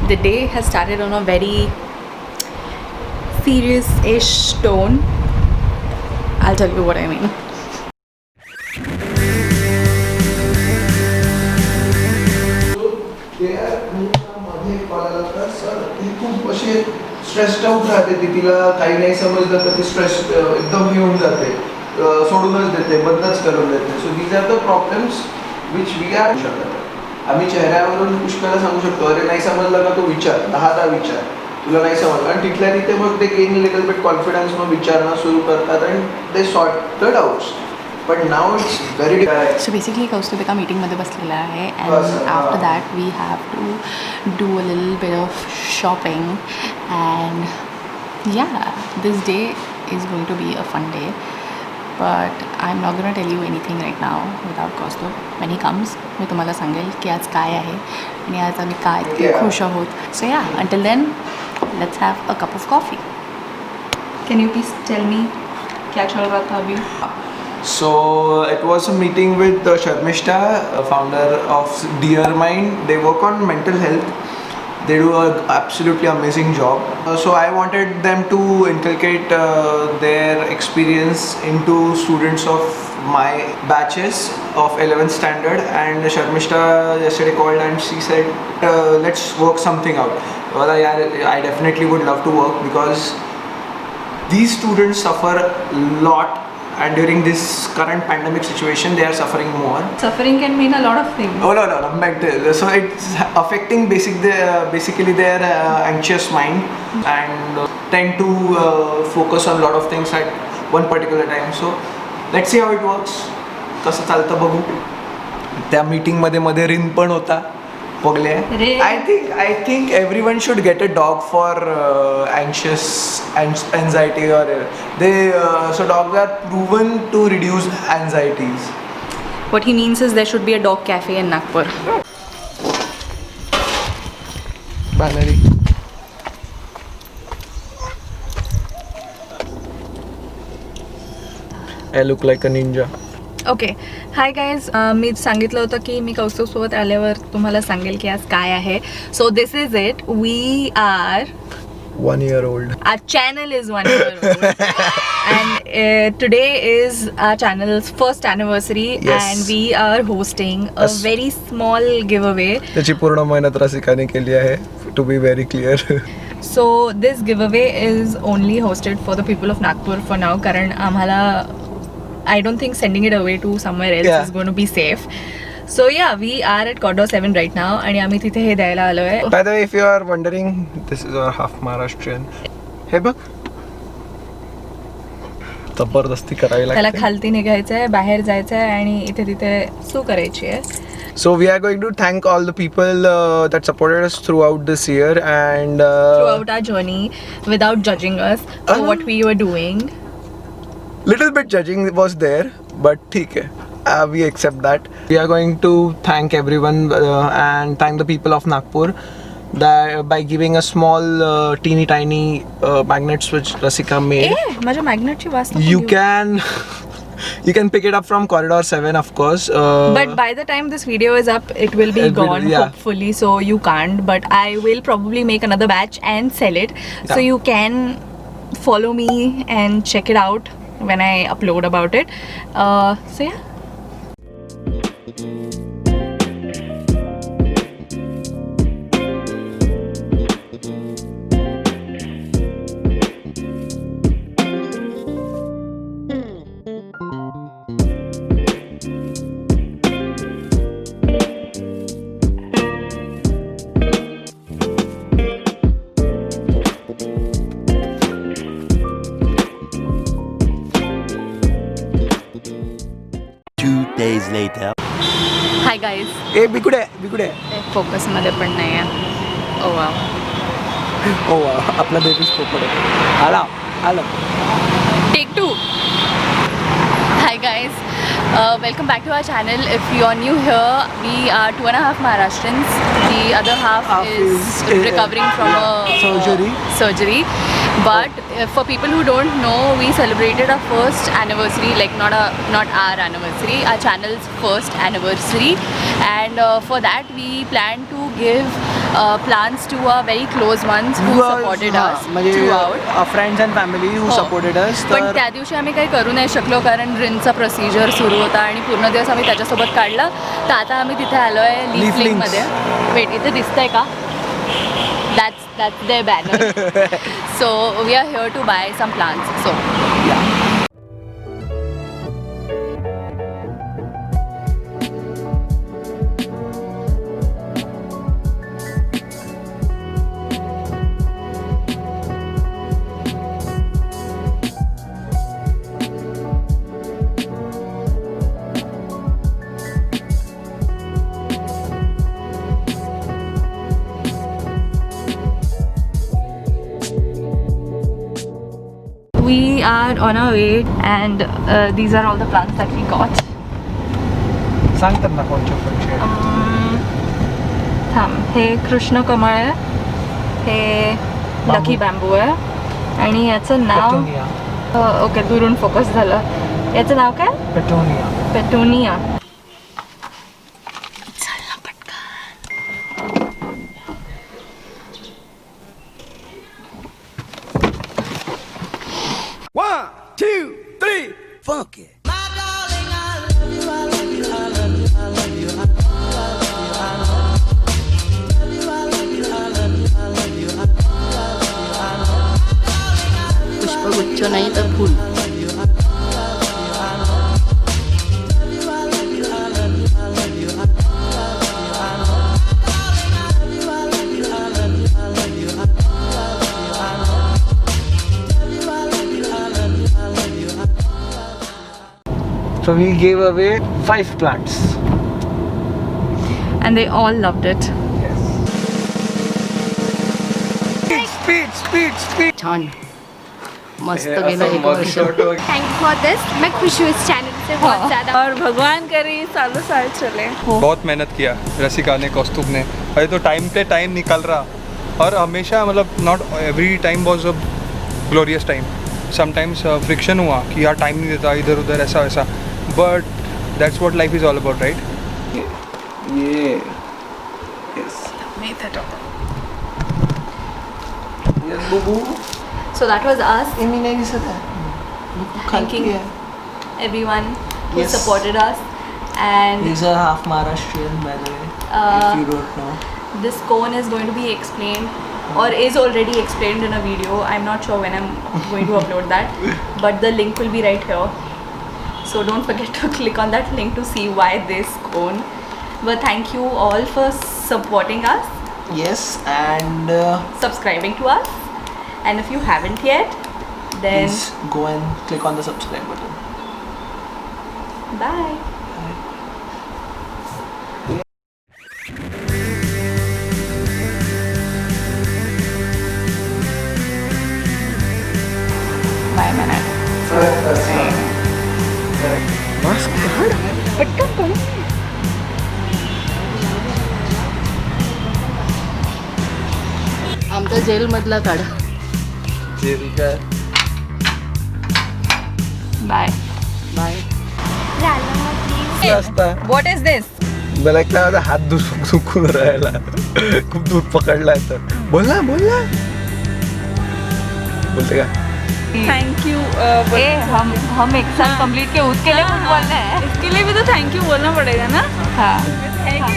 The day has started on a very serious-ish tone. I'll tell you what I mean. खूप असे stressed out राहते ती, तिला काही नाही समजलं तर ती स्ट्रेस एकदम हे होऊन जाते, सोडूनच देते, बंदच करून देते. So these are the problems which we are शकत. आम्ही चेहऱ्यावरून पुष्कळ सांगू शकतो, अरे नाही समजलं का तो विचार, 10 विचार, तुला नाही समजलं, आणि तिथल्या तिथे मग ते गेन लिटल बिट कॉन्फिडन्स, मग विचारणं सुरू करतात आणि they sorted out. But now it's very difficult. So basically Kaustubh एका मीटिंगमध्ये बसलेला आहे and after that we have to do a little bit of shopping and yeah, this day is going to be a fun day, but I'm not going to tell you anything right now without Kaustubh. When he comes मी तुम्हाला सांगेल की आज काय आहे आणि आज आम्ही काय इतके खुश आहोत. So yeah, until then let's have a cup of coffee. Can you please tell me क्या चल रहा था अभी? So it was a meeting with Sharmishta, founder of Dear Mind. They work on mental health. They do an absolutely amazing job. So I wanted them to inculcate their experience into students of my batches of 11th standard. And Sharmishta yesterday called and she said, let's work something out. Well, I definitely would love to work because these students suffer a lot. And during this current pandemic situation, they are suffering more. Suffering can mean a lot of things. Oh no, mental. So it's affecting basically their anxious mind and tend to focus on a lot of things at one particular time. So let's see how it works. कसं चालतं बघू. त्या meeting मध्ये रिन पण होता. पगले. I think everyone should get a dog for anxious anxiety or so dogs are proven to reduce anxieties. What he means is there should be a dog cafe in Nagpur. Binary. I look like a ninja. Okay hi guys, मी सांगितलं होतं की मी कौस्तुभसोबत आल्यावर तुम्हाला सांगेल की आज काय आहे. So this is it. We are 1 year old. Our channel is 1 year old. And today is our channel's first anniversary. Yes. And we are hosting a very small giveaway. त्याची पूर्ण मेहनत रसिकाने केली आहे, to be very clear. So this giveaway is only hosted for the people of Nagpur for now. कारण आम्हाला I don't think sending it away to somewhere else is going to be safe. So yeah, we are at Corridor 7 right now आणि आम्ही तिथे हे द्यायला आलोय. By the way, if you are wondering, this is our half Maharashtrian. हे बघ, जबरदस्ती करावी लागते. त्याला खालती निघायचं आहे, बाहेर जायचं आहे आणि इथे तिथे सू करायची आहे. So we are going to thank all the people that supported us throughout this year and throughout our journey without judging us for what we were doing. Little bit judging was there, but ठीक है. We accept that. We are going to thank everyone and thank the people of Nagpur that by giving a small teeny tiny magnets which Rasika made. माझ्या मॅग्नेटची वास्तू You can pick it up from Corridor 7, of course. But by the time this video is up, it will be gone, hopefully, so you can't. But I will probably make another batch and sell it. So you can follow me and check it out when I upload about it. So yeah. days later. Hi guys. बिकुडे focus मध्ये पण नाही आहे. ओ वाव. ओ आपला babies पोपट आला. Take 2. Hi guys, welcome back to our channel. If you are new here, we are 2.5 Maharashtrians. The other half is recovering from a surgery. But for people who don't know, we celebrated our first anniversary, like not our anniversary, our channel's first anniversary, and for that we plan to give plants to our very close ones who supported us throughout. Friends and family who हो. Supported us. पण त्या दिवशी आम्ही काही करू नाही शकलो कारण रिनचा प्रोसिजर सुरू होता आणि पूर्ण दिवस आम्ही त्याच्यासोबत काढला. तर आता आम्ही तिथे आलो आहे लीफ लिंकमध्ये. वेट, इथे दिसतंय का? That's their banner. So we are here to buy some plants. So yeah. we are on our way and these are all the plants that we got. सांगतात ना कोणचे कोणचे. थांब, हे कृष्ण कमळ आहे, हे लकी बॅम्बू आहे आणि याचं नाव ओके दुरून फोकस झालं. याचं नाव काय? पेटोनिया. पेटोनिया. Funky. पुष्पगुच्छ नाही तर फूल. So we gave away 5 plants. And they all loved it. Speed. छान मस्त गेलं एक वर्ष. Thank you for this. मैं खुश हूँ इस चैनल से बहुत ज़्यादा. और भगवान करे सालों साल चले. बहुत मेहनत किया रसिका ने, कौस्तुभ ने. अरे तो टाइम पे टाइम निकल रहा और हमेशा मतलब not every time was a glorious time. Sometimes friction हुआ कि यार टाइम नहीं देता, इधर उधर ऐसा वैसा, but that's what life is all about, right? ये yes. Yes, बुबू. So that was us ये मी नाही दिसत आहे. thanking everyone who Yes. supported us and These are half Maharashtrian, by the way. If you don't know. this cone is going to be explained or is already explained in a video. I'm not sure when I'm going to upload that, but the link will be right here. So don't forget to click on that link to see why this cone. But thank you all for supporting us, Yes, and subscribing to us, and if you haven't yet, then please go and click on the subscribe button. bye. Bye, minute. Mask काढ. पटकन करू. आमचा जेलमधला काढ. Jail काय? Bye. नाही. Please. असता. What is this? मला एक माझा हात दुखून राहिला. खूप दूध पकडलाय तर. बोल ना. बोलते का? Thank you. हम एक साल कंप्लीट के उसके लिए कुछ बोलना है. इसके लिए भी तो थैंक यू बोलना पड़ेगा ना. हाँ. है कि?